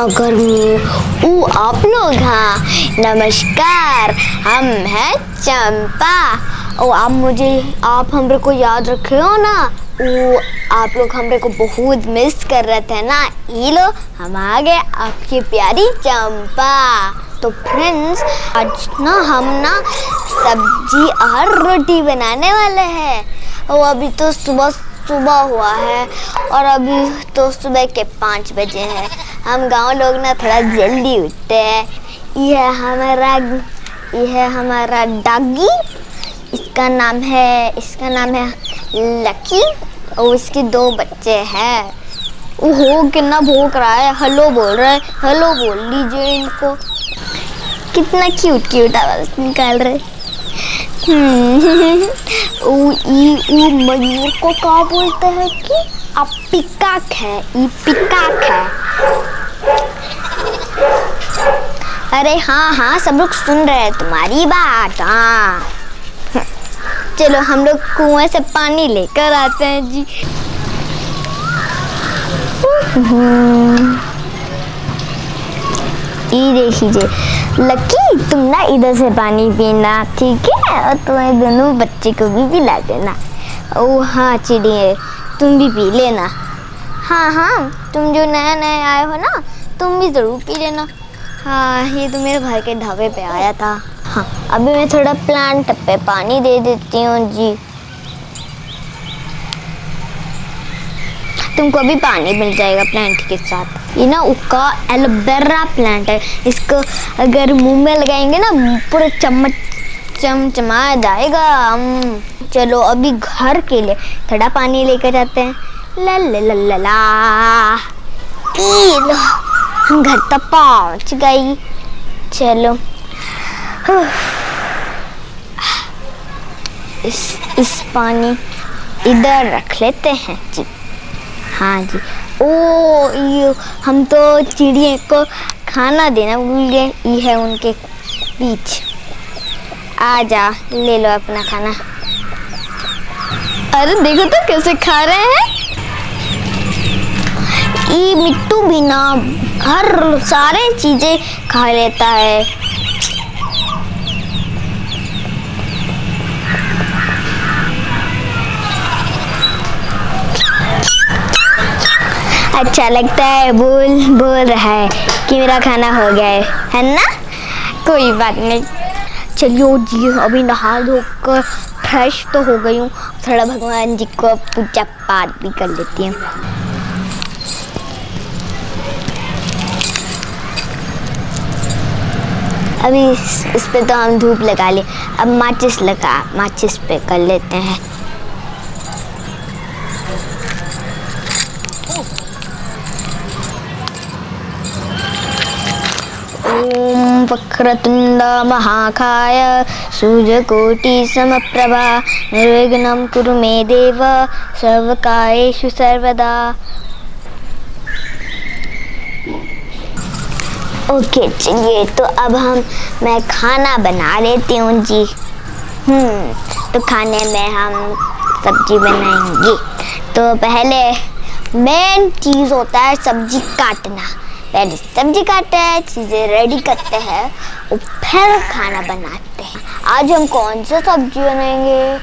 कितना गर्मी। ओ आप लोग, हाँ नमस्कार, हम हैं चंपा। ओ आप हमरे को याद रखे हो ना। ओ आप लोग हमरे को बहुत मिस कर रहे थे ना। ये लो हम आ गए, आपकी प्यारी चंपा। तो फ्रेंड्स आज ना हम ना सब्जी और रोटी बनाने वाले हैं। और अभी तो सुबह हुआ है और अभी तो सुबह के 5 बजे हैं। हम गांव लोग ना थोड़ा जल्दी उठते हैं। यह हमारा डॉगी, इसका नाम है लकी और इसके 2 बच्चे हैं। ओहो कितना भौंक रहा है, हेलो बोल रहा है, हेलो बोल लीजिए इनको। कितना क्यूट आवाज निकाल रहे। मयूर को क्या बोलते हैं कि अब पिकाक है, ये पिकाक है। अरे हाँ सब लोग सुन रहे हैं तुम्हारी बात। हाँ चलो हम लोग कुएं से पानी लेकर आते हैं जी। ये देखिए लकी, तुम ना इधर से पानी पीना, ठीक है? और तुम्हारे दोनों बच्चे को भी पिला देना। ओह हाँ चिड़िए, तुम भी पी लेना। हाँ तुम जो नए आए हो ना, तुम भी ज़रूर पी लेना। हाँ ये तो मेरे भाई के ढाबे पे आया था। हाँ अभी मैं थोड़ा प्लांट पे पानी दे देती हूँ जी। तुमको अभी पानी मिल जाएगा प्लांट के साथ। ये ना उसका एलोवेरा प्लांट है, इसको अगर मुंह में लगाएंगे ना पूरा चमचमा जाएगा। चलो अभी घर के लिए थोड़ा पानी लेकर जाते हैं। ला ला ला ला ला, हम घर तक पहुंच गई। चलो इस पानी इधर रख लेते हैं जी। हाँ जी। ये हम तो चिड़िया को खाना देना भूल गए। ये है उनके बीच। आ जा ले लो अपना खाना। अरे देखो तो कैसे खा रहे हैं। ये मिट्टू भी ना हर सारे चीजें खा लेता है। अच्छा लगता है, बोल रहा है कि मेरा खाना हो गया है ना? कोई बात नहीं। चलिए जी अभी नहा धोकर फ्रेश तो हो गई हूँ, थोड़ा भगवान जी को पूजा पाठ भी कर लेती हूँ। अभी इस पे तो हम धूप लगा ले। अब माचिस पे कर लेते हैं। ओम वक्रतुंड महाकाय सूर्यकोटि समप्रभा निर्विघ्नं कुरु मे देव सर्वकार्येषु सर्वदा। ओके चलिए तो अब मैं खाना बना लेती हूँ जी। तो खाने में हम सब्जी बनाएंगे। तो पहले मेन चीज़ होता है सब्जी काटना। पहले सब्जी काटते हैं, चीज़ें रेडी करते हैं और फिर खाना बनाते हैं। आज हम कौन सा सब्जी बनाएंगे?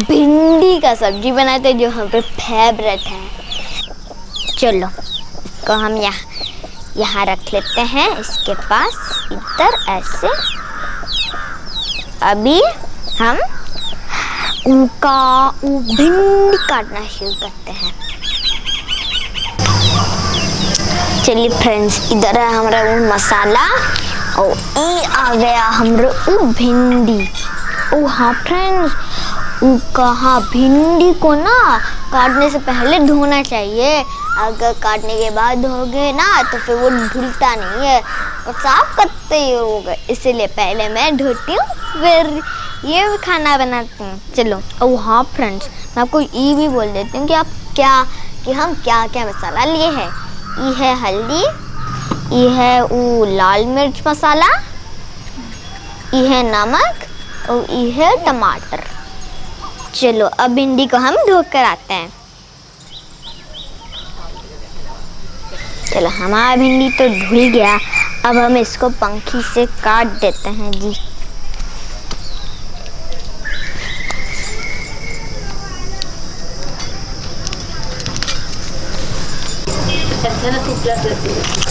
भिंडी का सब्जी बनाते हैं जो हम पे फेवरेट है। चलो इसको हम यहाँ रख लेते हैं, इसके पास इधर ऐसे। अभी हम भिंडी काटना शुरू करते हैं। चलिए फ्रेंड्स इधर है हमारा मसाला और ये आ गया हमारा भिंडी। हाँ फ्रेंड्स भिंडी को ना काटने से पहले धोना चाहिए। अगर काटने के बाद धोगे ना तो फिर वो धुलता नहीं है और साफ करते ही होगा। इसीलिए पहले मैं धोती हूँ फिर ये खाना बनाती हूँ। चलो हाँ फ्रेंड्स मैं आपको ये भी बोल देती हूँ कि हम क्या मसाला लिए हैं। ये है हल्दी, ये है लाल मिर्च मसाला, ये है नमक और ये है टमाटर। चलो अब भिंडी को हम धो कर आते हैं। चलो हमारा भिंडी तो धुल गया, अब हम इसको पंखी से काट देते हैं जी। अच्छा ना टुकड़ा करते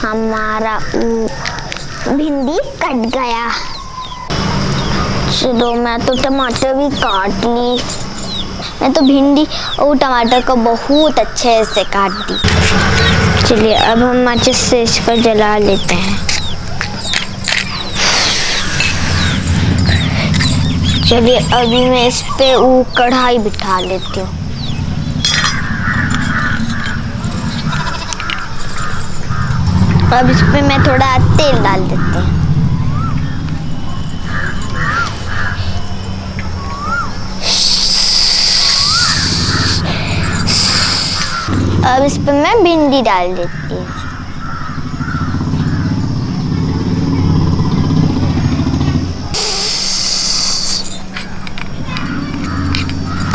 हमारा भिंडी कट गया। चलो मैं तो टमाटर भी काट ली। मैं तो भिंडी और टमाटर को बहुत अच्छे से काट दी। चलिए अब हम माचिस से इसको जला लेते हैं। चलिए अभी मैं इस पे वो कढ़ाई बिठा लेती हूँ। अब इस पे मैं थोड़ा तेल डाल देती हूँ। अब इस पे मैं भिंडी डाल देती हूँ।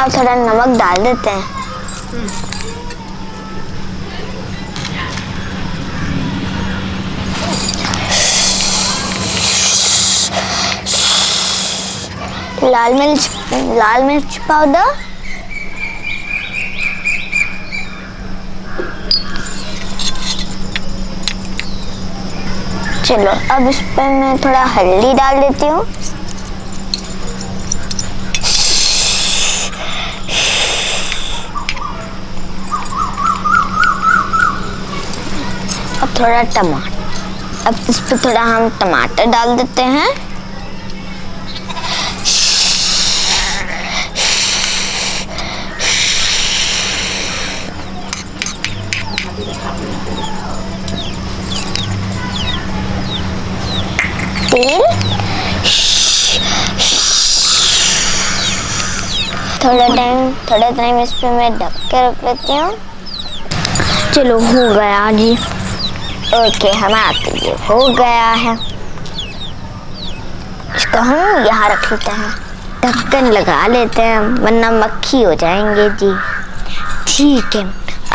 अब थोड़ा नमक डाल देते हैं। लाल मिर्च पाउडर, चलो अब इस पे मैं थोड़ा हल्दी डाल देती हूँ। अब थोड़ा टमाटर, अब इस पे थोड़ा हम टमाटर डाल देते हैं। तेल, थोड़ा टाइम इस पे मैं ढक के रख लेती हूँ। चलो हो गया जी। ओके हमारा तो ये हो गया है। इसको हम यहाँ रख लेते हैं, ढक्कन लगा लेते हैं वरना मक्खी हो जाएंगे जी। ठीक है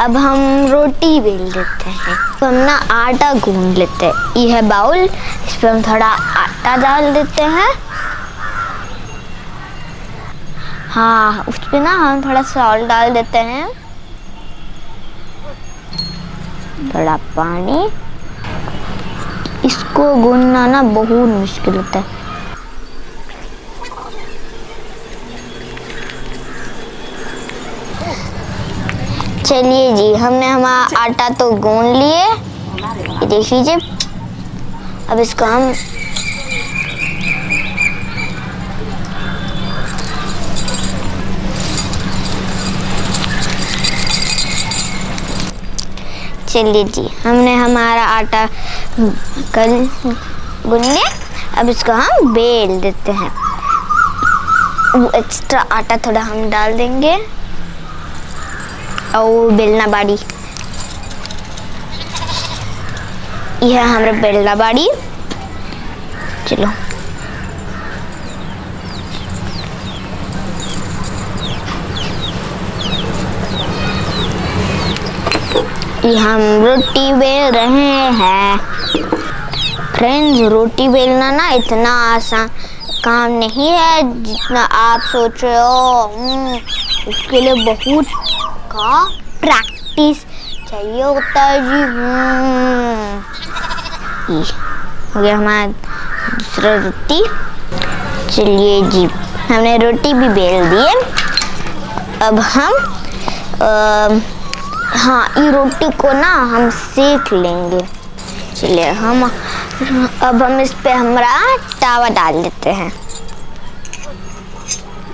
अब हम रोटी बेल देते हैं। तो हम ना आटा गूंद लेते हैं। ये है बाउल, इस पर हम थोड़ा आटा डाल देते हैं। हाँ उस पे ना हम थोड़ा सॉल्ट डाल देते हैं, थोड़ा पानी। इसको गूंदना ना बहुत मुश्किल होता है। चलिए जी हमने हमारा आटा तो गूंद लिए, ये देख लीजिए। अब इसको हम चलिए जी हमने हमारा आटा कल गूंद लिया। अब इसको हम बेल देते हैं। वो एक्स्ट्रा आटा थोड़ा हम डाल देंगे और बेलना बाड़ी, यह हमारा बेलना बाड़ी। चलो ये हम रोटी बेल रहे हैं। फ्रेंड्स रोटी बेलना ना इतना आसान काम नहीं है जितना आप सोच रहे हो। उसके लिए बहुत का प्रैक्टिस चाहिए होता है जी। ये हो गया हमारा दूसरा रोटी। चलिए जी हमने रोटी भी बेल दी है। अब हम हाँ ये रोटी को ना हम सेक लेंगे। चलिए अब हम इस पे हमारा तावा डाल देते हैं।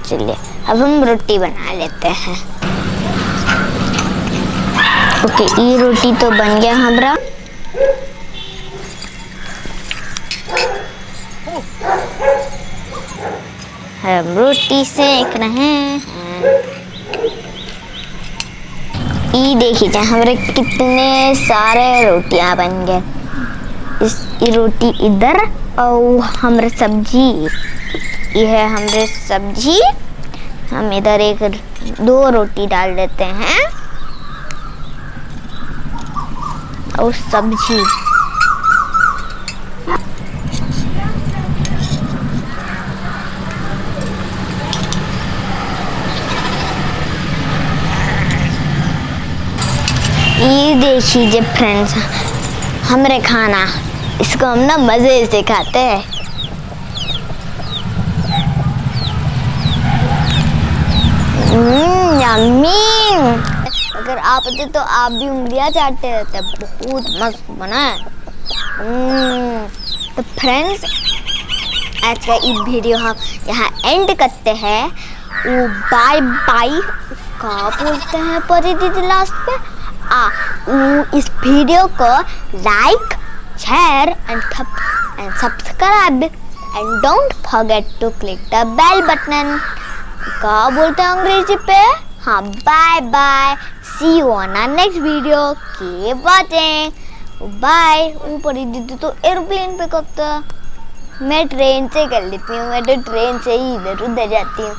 चलिए अब हम रोटी बना लेते हैं। ओके ये रोटी तो बन गया हमारा। हम रोटी सेक रहे हैं। ये देखिए हमारे कितने सारे रोटियां बन गए। ये रोटी इधर और हमारे सब्जी, ये है हमारे सब्जी। हम इधर एक 2 रोटी डाल देते हैं और सब्जी। ये देखिए फ्रेंड्स, हमारे खाना, इसको हम ना मजे से खाते हैं। यम्मी। अगर आप होते तो आप भी उंगलियां चाटते रहते। बहुत मस्त बना है। तो फ्रेंड्स, आज का ये वीडियो हम यहाँ एंड करते हैं। वो बाय बाय क्या बोलते हैं परी दीदी लास्ट पे? इस वीडियो को like, share and subscribe and don't forget to click the bell button. क्या बोलते हैं अंग्रेजी पे? हाँ, bye bye, see you on our next video, keep watching, bye. ऊपर दीदी तो एरोप्लेन पे करता, मैं ट्रेन से कर लेती हूँ। मैं तो ट्रेन से ही इधर उधर जाती हूँ।